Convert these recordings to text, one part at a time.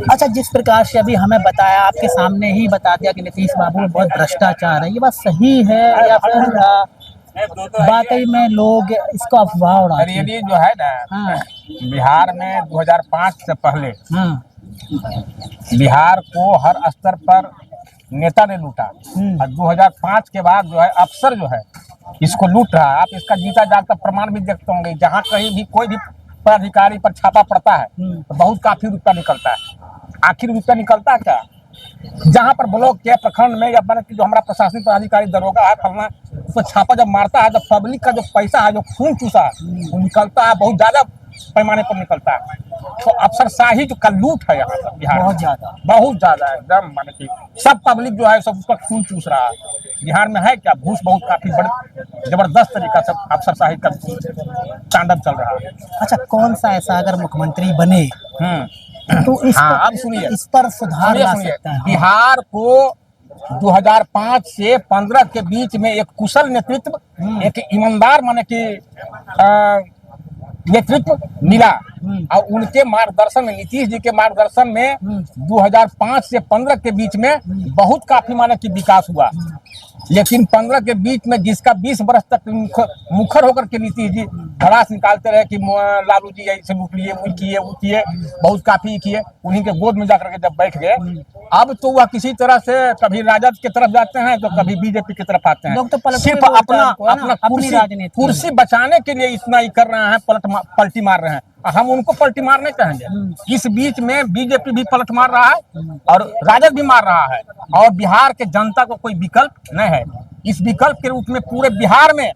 अच्छा, जिस प्रकार से अभी हमें बताया, आपके सामने ही बता दिया कि नीतीश बाबू में बहुत भ्रष्टाचार है, ये बात सही है या फिर वाकई में लोग इसको अफवाह उड़ाते हैं? ये जो है ना, हाँ बिहार में 2005 से पहले हाँ। बिहार को हर स्तर पर नेता ने लूटा, और 2005 के बाद जो है अफसर जो है इसको लूट रहा है। आप इसका जीता जागता प्रमाण भी देखते होंगे, जहाँ कहीं भी कोई भी पदाधिकारी पर छापा पड़ता है तो बहुत काफी रुपया निकलता है। आखिर रुपया निकलता क्या? जहाँ पर ब्लॉक के प्रखंड में या जो हमारा प्रशासनिक पदाधिकारी दरोगा है फलना, उस पर छापा जब मारता है, जब पब्लिक का जो पैसा है, जो खून चूसा है, वो निकलता है, बहुत ज्यादा पैमाने पर निकलता है। तो अफसरशाही जो का लूट है यहाँ पर बिहार बहुत ज्यादा एकदम, माने कि सब पब्लिक जो है सब उसका खून चूस रहा है। बिहार में है क्या, घूस बहुत काफी बड़े जबरदस्त तरीका से अफसरशाही का तांडव चल रहा है। अच्छा, कौन सा ऐसा अगर मुख्यमंत्री बने तो इस हाँ, अब सुनिए, इस पर सुधार ला सकता है? बिहार को 2005 से 15 के बीच में एक कुशल नेतृत्व, एक ईमानदार माने कि नेतृत्व मिला, और उनके मार्गदर्शन में, नीतीश जी के मार्गदर्शन में 2005 से 15 के बीच में बहुत काफी माने कि विकास हुआ। लेकिन 15 के बीच में जिसका 20 वर्ष तक मुखर होकर के नीतीश जी भड़ास निकालते रहे कि लालू जी ऐसे लूट लिए, वो किए, बहुत काफी किए, उन्हीं के गोद में जाकर के जब बैठ गए, अब तो वह किसी तरह से कभी राजद की तरफ जाते हैं तो कभी बीजेपी की तरफ आते हैं। लोग तो सिर्फ अपना कुर्सी बचाने के लिए इतना ही कर रहे हैं, पलटी मार रहे हैं। हम उनको पलटी मारने कहेंगे? इस बीच में बीजेपी भी पलट मार रहा है और राजद भी मार रहा है, और बिहार के जनता को कोई विकल्प नहीं है। इस विकल्प के रूप में पूरे बिहार में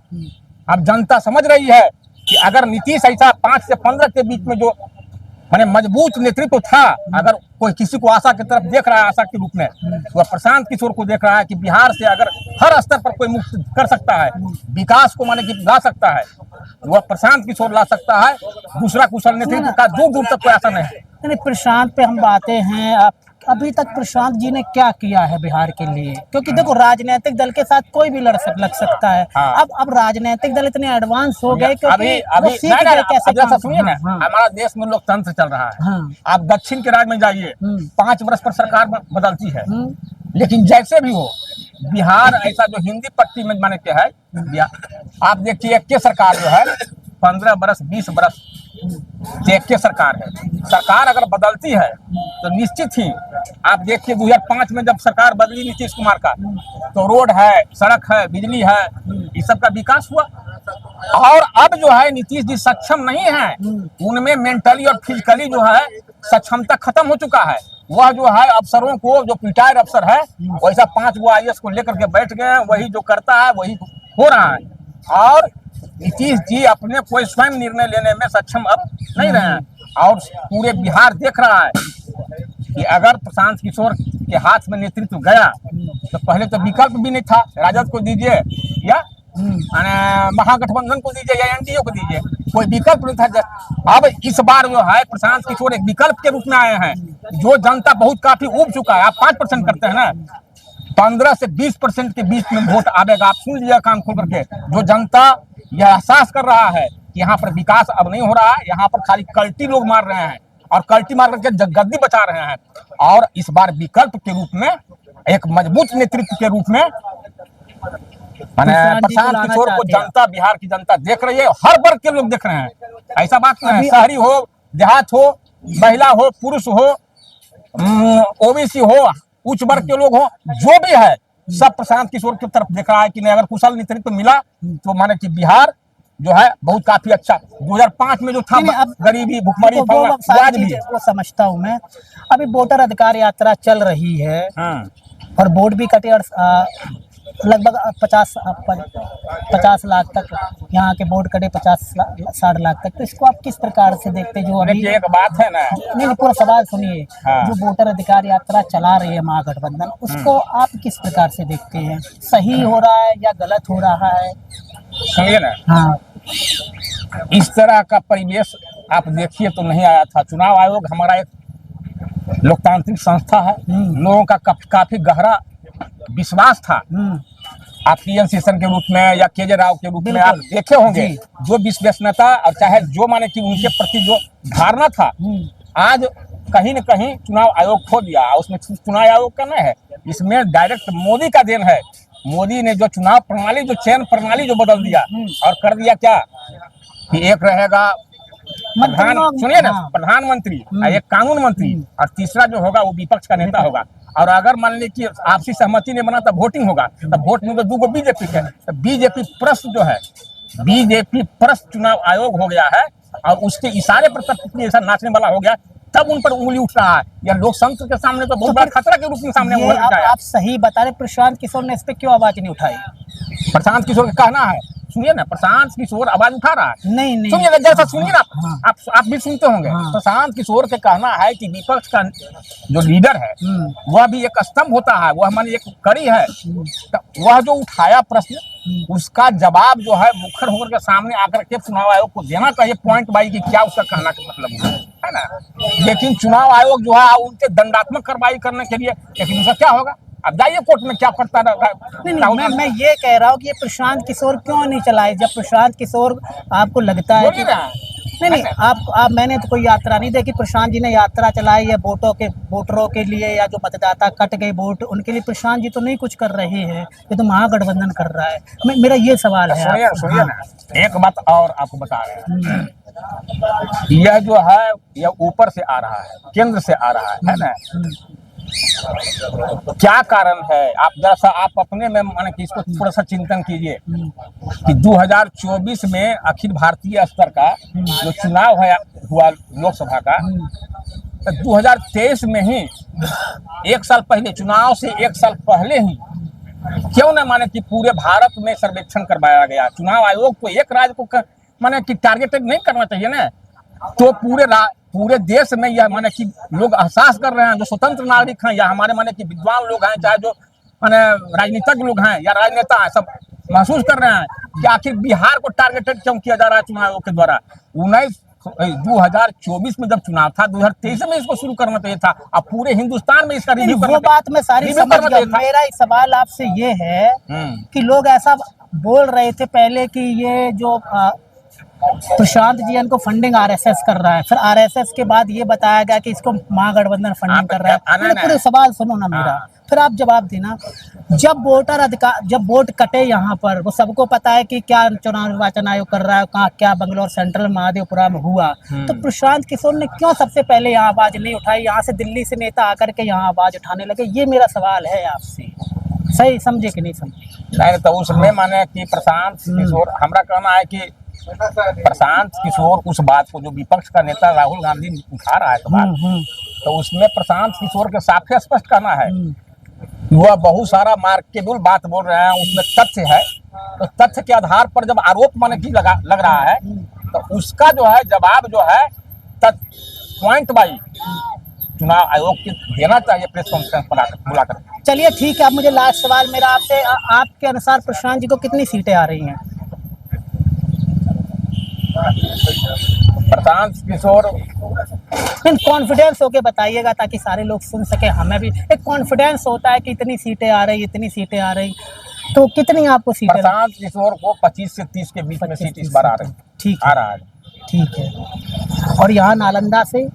अब जनता समझ रही है कि अगर नीतीश ऐसा 5 से 15 के बीच में जो माने मजबूत नेतृत्व था, अगर कोई किसी को आशा की तरफ देख रहा है, आशा के रूप में, तो प्रशांत किशोर को देख रहा है कि बिहार से अगर हर स्तर पर कोई मुक्त कर सकता है, विकास को माने कि ला सकता है, वह प्रशांत किशोर ला सकता है। दूसरा कुशल नेतृत्व का दूर दूर तक कोई आशा नहीं है। प्रशांत पे हम बातें हैं, अभी तक प्रशांत जी ने क्या किया है बिहार के लिए? क्योंकि देखो, राजनीतिक दल के साथ कोई भी लग सकता है। हाँ। अब राजनीतिक दल इतने एडवांस हो गए कि अभी सुनिए ना, हमारा देश में लोकतंत्र चल रहा है। आप दक्षिण के राज्य में जाइए, 5 वर्ष पर सरकार बदलती है, लेकिन जैसे भी हो, बिहार ऐसा जो हिंदी पट्टी में माने के है, आप देखिए एक के सरकार जो है 15 वर्ष 20 वर्ष एक के सरकार है। सरकार अगर बदलती है तो निश्चित ही आप देखिए 2005 में जब सरकार बदली नीतीश कुमार का, तो रोड है, सड़क है, बिजली है, इस सब का विकास हुआ। और अब जो है नीतीश जी सक्षम नहीं है, उनमें मेंटली और फिजिकली जो है सक्षमता खत्म हो चुका है। वह जो है अफसरों को, जो रिटायर्ड अफसर है, वैसा 5 गो IAS को लेकर के बैठ गए हैं, वही जो करता है वही हो रहा है। और नीतीश जी अपने कोई स्वयं निर्णय लेने में सक्षम अब नहीं रहे हैं, और पूरे बिहार देख रहा है कि अगर प्रशांत किशोर के हाथ में नेतृत्व गया तो पहले तो विकल्प भी नहीं था, राजद को दीजिए या महागठबंधन को दीजिए या NDA को दीजिए, कोई विकल्प नहीं था। अब इस बार जो है प्रशांत किशोर एक विकल्प के रूप में आए हैं, जो जनता बहुत काफी उब चुका है। आप 5% करते हैं ना, 15 से 20% के बीच में वोट आवेगा। आप सुन लीजिए कान खोल करके, जो जनता यह एहसास कर रहा है कि यहाँ पर विकास अब नहीं हो रहा है, यहाँ पर खाली कल्टी लोग मार रहे हैं, और कल्टी मार करके गद्दी बचा रहे हैं। और इस बार विकल्प के रूप में, एक मजबूत नेतृत्व के रूप में प्रशांत किशोर को जनता, बिहार की जनता देख रही है, हर वर्ग के लोग देख रहे हैं। ऐसा बात नहीं है, शहरी हो, देहात हो, महिला हो, पुरुष हो, OBC हो, उच्च वर्ग के लोग हो, जो भी है सब प्रशांत किशोर की तरफ देख रहा है कि नहीं, अगर कुशल नेतृत्व मिला तो माने कि बिहार जो है बहुत काफी अच्छा। 2005 में जो था गरीबी, भुखमरी, वो समझता हूँ मैं। अभी वोटर अधिकार यात्रा चल रही है और वोट भी कटे, और लगभग 50 लाख तक यहाँ के वोट कटे, 50-60 लाख तक। तो इसको आप किस प्रकार से देखते हैं? जो अभी एक बात है ना, नहीं, पूरा सवाल सुनिए। जो वोटर अधिकार यात्रा चला रही है महागठबंधन, उसको आप किस प्रकार से देखते हैं? सही हो रहा है या गलत हो रहा है? सुनिए ना, हाँ, इस तरह का परिवेश आप देखिए तो नहीं आया था। चुनाव आयोग हमारा एक लोकतांत्रिक संस्था है, लोगों का काफी गहरा विश्वास था। आप TN शेषन के रूप में या KJ राव के रूप में आप देखे होंगे, जो विश्वसनीयता और चाहे जो माने कि उनके प्रति जो धारणा था, आज कहीं न कहीं चुनाव आयोग खो दिया। उसमें चुनाव आयोग का नहीं है, इसमें डायरेक्ट मोदी का देन है। मोदी ने जो चुनाव प्रणाली, जो चयन प्रणाली जो बदल दिया और कर दिया क्या कि एक रहेगा सुनिए ना, प्रधानमंत्री, एक कानून मंत्री, और तीसरा जो होगा वो विपक्ष का नेता होगा। और अगर मान ली कि आपसी सहमति नहीं बना तो वोटिंग होगा, तब वोट में तो 2 बीजेपी है, तो बीजेपी प्लस जो है, बीजेपी प्लस चुनाव आयोग हो गया है और उसके इशारे पर तब ऐसा नाचने वाला हो गया, तब उन पर उंगली उठ रहा है। या लोकतंत्र के सामने तो बहुत बड़ा खतरा के रूप में सामने उभर के आया। आप सही बता रहे, प्रशांत किशोर ने इस पे क्यों आवाज नहीं उठाई? प्रशांत किशोर का कहना है, सुनिए ना, प्रशांत किशोर आवाज उठा रहा है। नहीं सुनिए ना, जैसा सुनिए ना, आप भी सुनते होंगे। प्रशांत किशोर का कहना है कि विपक्ष का जो लीडर है वह भी एक स्तंभ होता है, वह हमारी एक कड़ी है। तो वह जो उठाया प्रश्न, उसका जवाब जो है मुखर होकर के सामने आकर के चुनाव आयोग को देना चाहिए, पॉइंट बाई की क्या उसका कहना का मतलब है ना। लेकिन चुनाव आयोग जो है उनके दंडात्मक कार्रवाई करने के लिए, लेकिन उसका क्या होगा, अब जाइए कोर्ट में क्या करता नहीं, मैं ये कह रहा हूँ कि ये प्रशांत किशोर क्यों नहीं चलाए? जब प्रशांत किशोर आपको लगता है कि नहीं, आप मैंने तो कोई यात्रा नहीं देखी प्रशांत जी ने यात्रा चलाई या वोटरों के लिए, या जो मतदाता कट गए वोट उनके लिए प्रशांत जी तो नहीं कुछ कर रहे हैं, ये तो महागठबंधन कर रहा है। मेरा ये सवाल है। सुनिए ना, एक बात और आपको बता रहे हैं, यह जो है यह ऊपर से आ रहा है, केंद्र से आ रहा है ना। क्या कारण है, आप जरा सा आप अपने में माने कि इसको थोड़ा सा चिंतन कीजिए कि 2024 में अखिल भारतीय स्तर का जो चुनाव है हुआ लोकसभा का, तो 2023 में ही 1 साल पहले, चुनाव से 1 साल पहले ही क्यों न माने कि पूरे भारत में सर्वेक्षण करवाया गया। चुनाव आयोग को एक राज्य को माने कि टारगेटेड नहीं करना चाहिए ना, तो पूरे देश में यह माने कि लोग एहसास कर रहे हैं, जो स्वतंत्र नागरिक हैं या हमारे माने कि विद्वान लोग हैं, चाहे जो माने राजनीतिज्ञ लोग हैं या राजनेता हैं, सब महसूस कर रहे हैं कि आखिर बिहार को टारगेटेड क्यों किया जा रहा है चुनाव आयोग के द्वारा। 2024 में जब चुनाव था, 2023 में इसको शुरू करना चाहिए था। अब पूरे हिंदुस्तान में इसका रिव्यू वो बात मैं सारी समझ गया। मेरा एक सवाल आपसे ये है कि लोग ऐसा बोल रहे थे पहले कि ये जो प्रशांत जी इनको फंडिंग आरएसएस कर रहा है, फिर आरएसएस के बाद ये बताया गया कि इसको महागठबंधन फंडिंग कर रहा है। पूरे सवाल सुनो ना मेरा, फिर आप जवाब देना। जब वोट कटे यहाँ पर, वो सबको पता है कि क्या चुनाव निर्वाचन आयोग कर रहा है, कहाँ क्या बंगलौर सेंट्रल महादेवपुरा में हुआ, तो प्रशांत किशोर ने क्यों सबसे पहले यहाँ आवाज नहीं उठाई? यहाँ से दिल्ली से नेता आकर के यहाँ आवाज उठाने लगे। ये मेरा सवाल है आपसे, सही समझे कि नहीं समझे? नहीं, तो उसमें माने कि प्रशांत किशोर, हमारा कहना है कि प्रशांत किशोर उस बात को जो विपक्ष का नेता राहुल गांधी उठा रहा है तो बात, तो उसमें प्रशांत किशोर के साफ स्पष्ट कहना है, वह बहुत सारा मार्केबल बात बोल रहे हैं, उसमें तथ्य है। तो तथ्य के आधार पर जब आरोप माने की लग रहा है, तो उसका जो है जवाब जो है पॉइंट बाई चुनाव आयोग को देना चाहिए, प्रेस कॉन्फ्रेंस बुलाकर। चलिए ठीक है, अब मुझे लास्ट सवाल मेरा आपसे, आपके अनुसार प्रशांत जी को कितनी सीटें आ रही हैं? प्रशांत किशोर कॉन्फिडेंस होके बताइएगा ताकि सारे लोग सुन सके, हमें भी एक कॉन्फिडेंस होता है कि इतनी सीटें आ रही, इतनी सीटें आ रही। तो कितनी आपको सीटें? प्रशांत किशोर को 25 से 30 के बीच में सीट इस बार आ रही। ठीक आ रहा है, ठीक है। और यहाँ नालंदा से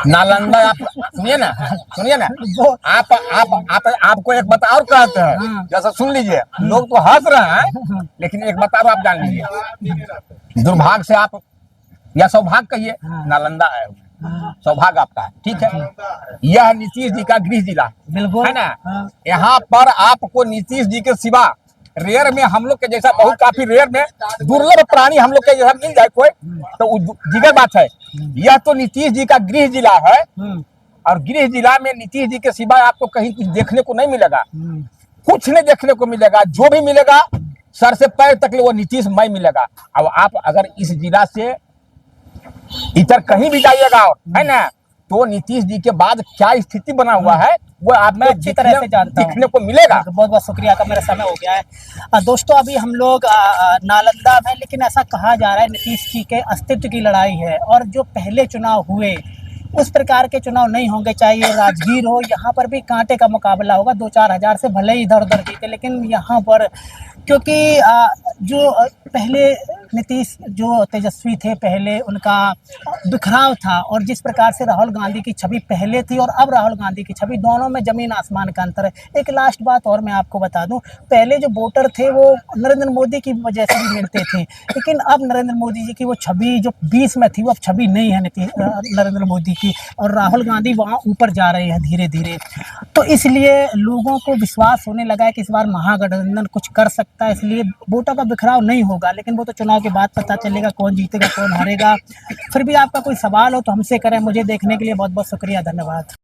नालंदा, आप सुनिए ना, आपको एक बात और कहते हैं, जैसा सुन लीजिए, लोग तो हंस रहे हैं, लेकिन एक बात और आप जान लीजिए, दुर्भाग्य से आप या सौभाग्य कहिए, नालंदा आए हुए, सौभाग्य आपका है, ठीक है। यह नीतीश जी का गृह जिला है ना। यहाँ पर आपको नीतीश जी के सिवा रेयर में हम लोग के जैसा बहुत काफी रेयर में दुर्लभ प्राणी हम लोग के जैसा मिल जाए कोई, तो जिगर बात है। यह तो नीतीश जी का गृह जिला है, और गृह जिला में नीतीश जी के सिवा आपको कहीं कुछ देखने को नहीं मिलेगा, कुछ नहीं देखने को मिलेगा। जो भी मिलेगा सर से पैर तक वो नीतीश मय मिलेगा। अब आप अगर इस जिला से इधर कहीं भी जाइएगा है ना, तो नीतीश जी के बाद क्या स्थिति बना हुआ है वो आप में अच्छी तरह से जानता देखने को मिलेगा। बहुत बहुत शुक्रिया का, मेरा समय हो गया है। दोस्तों, अभी हम लोग नालंदा में, लेकिन ऐसा कहा जा रहा है नीतीश जी के अस्तित्व की लड़ाई है, और जो पहले चुनाव हुए उस प्रकार के चुनाव नहीं होंगे, चाहे ये राजगीर हो, यहाँ पर भी कांटे का मुकाबला होगा। 2-4 हज़ार से भले ही इधर उधर जीते, लेकिन यहाँ पर क्योंकि जो पहले नीतीश जो तेजस्वी थे पहले उनका बिखराव था, और जिस प्रकार से राहुल गांधी की छवि पहले थी और अब राहुल गांधी की छवि, दोनों में ज़मीन आसमान का अंतर है। एक लास्ट बात और मैं आपको बता दूं, पहले जो वोटर थे वो नरेंद्र मोदी की वजह से भी मिलते थे, लेकिन अब नरेंद्र मोदी जी की वो छवि जो 20 में थी वो अब छवि नहीं है नरेंद्र मोदी की, और राहुल गांधी वहाँ ऊपर जा रहे हैं धीरे धीरे। तो इसलिए लोगों को विश्वास होने लगा है कि इस बार महागठबंधन कुछ कर सकता है, इसलिए वोटों का बिखराव नहीं होगा, लेकिन वो तो चुनाव के बाद पता चलेगा कौन जीतेगा कौन हारेगा। फिर भी आपका कोई सवाल हो तो हमसे करें। मुझे देखने के लिए बहुत बहुत शुक्रिया, धन्यवाद।